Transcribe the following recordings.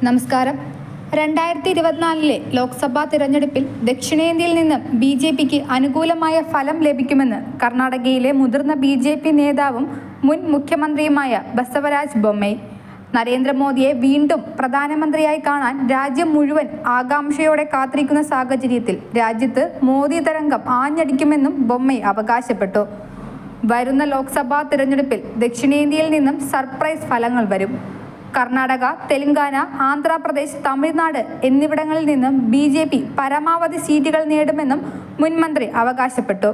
നമസ്കാരം. 2024 ലോക്സഭാ തിരഞ്ഞെടുപ്പിൽ ദക്ഷിണേന്ത്യയിൽ നിന്ന് BJPക്ക് അനുകൂലമായ ഫലം ലഭിക്കുമെന്ന് കർണാടകയിലെ മുതിർന്ന BJP നേതാവും മുൻ മുഖ്യമന്ത്രിയുമായ ബസവരാജ് ബൊമ്മൈ. നരേന്ദ്രമോദിയെ വീണ്ടും പ്രധാനമന്ത്രിയായി കാണാൻ രാജ്യം മുഴുവൻ ആകാംക്ഷയോടെ കാത്തിരിക്കുന്ന സാഹചര്യത്തിൽ രാജ്യത്ത് മോദി തരംഗം ആഞ്ഞടിക്കുമെന്നും ബൊമ്മൈ അവകാശപ്പെട്ടു. വരുന്ന ലോക്സഭാ തിരഞ്ഞെടുപ്പിൽ ദക്ഷിണേന്ത്യയിൽ നിന്നും സർപ്രൈസ് ഫലങ്ങൾ വരും. കർണാടക, തെലങ്കാന, ആന്ധ്രാപ്രദേശ്, തമിഴ്നാട് എന്നിവിടങ്ങളിൽ നിന്നും BJP പരമാവധി സീറ്റുകൾ നേടുമെന്നും മുൻമന്ത്രി അവകാശപ്പെട്ടു.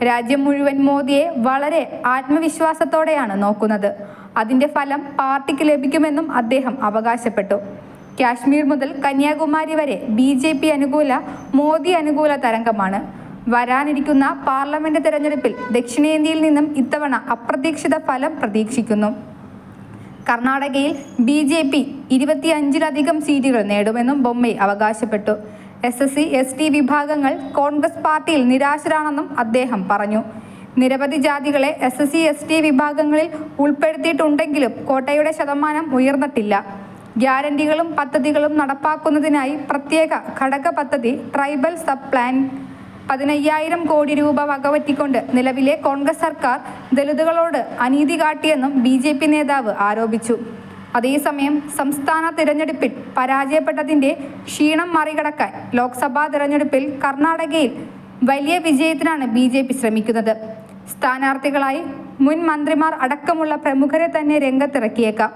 രാജ്യം മുഴുവൻ മോദിയെ വളരെ ആത്മവിശ്വാസത്തോടെയാണ് നോക്കുന്നത്. അതിന്റെ ഫലം പാർട്ടിക്ക് ലഭിക്കുമെന്നും അദ്ദേഹം അവകാശപ്പെട്ടു. കാശ്മീർ മുതൽ കന്യാകുമാരി വരെ BJP അനുകൂല, മോദി അനുകൂല തരംഗമാണ്. വരാനിരിക്കുന്ന പാർലമെന്റ് തെരഞ്ഞെടുപ്പിൽ ദക്ഷിണേന്ത്യയിൽ നിന്നും ഇത്തവണ അപ്രതീക്ഷിത ഫലം പ്രതീക്ഷിക്കുന്നു. കർണാടകയിൽ BJP 25-ലധികം സീറ്റുകൾ നേടുമെന്നും ബൊമ്മൈ അവകാശപ്പെട്ടു. SC/ST വിഭാഗങ്ങൾ കോൺഗ്രസ് പാർട്ടിയിൽ നിരാശരാണെന്നും അദ്ദേഹം പറഞ്ഞു. നിരവധി ജാതികളെ SC/ST വിഭാഗങ്ങളിൽ ഉൾപ്പെടുത്തിയിട്ടുണ്ടെങ്കിലും കോട്ടയുടെ ശതമാനം ഉയർന്നിട്ടില്ല. ഗ്യാരണ്ടികളും പദ്ധതികളും നടപ്പാക്കുന്നതിനായി പ്രത്യേക ഘടക പദ്ധതി ട്രൈബൽ സബ് പ്ലാൻ 15,000 കോടി രൂപ വകവറ്റിക്കൊണ്ട് നിലവിലെ കോൺഗ്രസ് സർക്കാർ ദലിതുകളോട് അനീതി കാട്ടിയെന്നും BJP നേതാവ് ആരോപിച്ചു. അതേസമയം സംസ്ഥാന തിരഞ്ഞെടുപ്പിൽ പരാജയപ്പെട്ടതിന്റെ ക്ഷീണം മറികടക്കാൻ ലോക്സഭാ തിരഞ്ഞെടുപ്പിൽ കർണാടകയിൽ വലിയ വിജയത്തിനാണ് BJP ശ്രമിക്കുന്നത്. സ്ഥാനാർത്ഥികളായി മുൻ മന്ത്രിമാർ അടക്കമുള്ള പ്രമുഖരെ തന്നെ രംഗത്തിറക്കിയേക്കാം.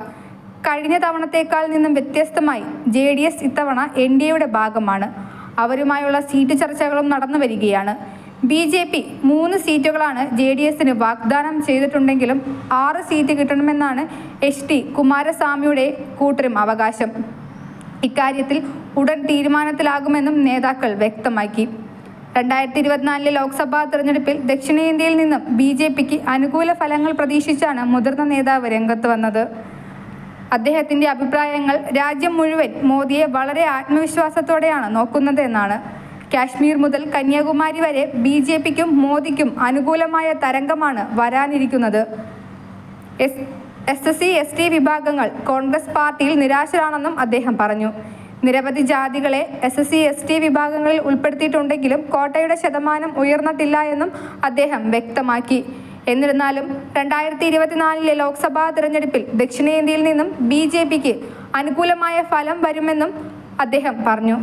കഴിഞ്ഞ തവണത്തേക്കാൾ നിന്നും വ്യത്യസ്തമായി JDS ഇത്തവണ NDAയുടെ ഭാഗമാണ്. അവരുമായുള്ള സീറ്റ് ചർച്ചകളും നടന്നു വരികയാണ്. BJP 3 സീറ്റുകളാണ് JDSന് വാഗ്ദാനം ചെയ്തിട്ടുണ്ടെങ്കിലും 6 സീറ്റ് കിട്ടണമെന്നാണ് HD കുമാരസ്വാമിയുടെ കൂട്ടരും അവകാശം. ഇക്കാര്യത്തിൽ ഉടൻ തീരുമാനത്തിലാകുമെന്നും നേതാക്കൾ വ്യക്തമാക്കി. 2024 ലോക്സഭാ തെരഞ്ഞെടുപ്പിൽ ദക്ഷിണേന്ത്യയിൽ നിന്നും BJPക്ക് അനുകൂല ഫലങ്ങൾ പ്രതീക്ഷിച്ചാണ് മുതിർന്ന നേതാവ് രംഗത്ത് വന്നത്. അദ്ദേഹത്തിന്റെ അഭിപ്രായങ്ങൾ രാജ്യം മുഴുവൻ മോദിയെ വളരെ ആത്മവിശ്വാസത്തോടെയാണ് നോക്കുന്നത് എന്നാണ്. കാശ്മീർ മുതൽ കന്യാകുമാരി വരെ BJPക്കും മോദിക്കും അനുകൂലമായ തരംഗമാണ് വരാനിരിക്കുന്നത്. SC/ST വിഭാഗങ്ങൾ കോൺഗ്രസ് പാർട്ടിയിൽ നിരാശരാണെന്നും അദ്ദേഹം പറഞ്ഞു. നിരവധി ജാതികളെ SC/ST വിഭാഗങ്ങളിൽ ഉൾപ്പെടുത്തിയിട്ടുണ്ടെങ്കിലും കോട്ടയുടെ ശതമാനം ഉയർന്നിട്ടില്ല എന്നും അദ്ദേഹം വ്യക്തമാക്കി. എന്നിരുന്നാലും 2024 ലോക്സഭാ തിരഞ്ഞെടുപ്പിൽ ദക്ഷിണേന്ത്യയിൽ നിന്നും BJPക്ക് അനുകൂലമായ ഫലം വരുമെന്നും അദ്ദേഹം പറഞ്ഞു.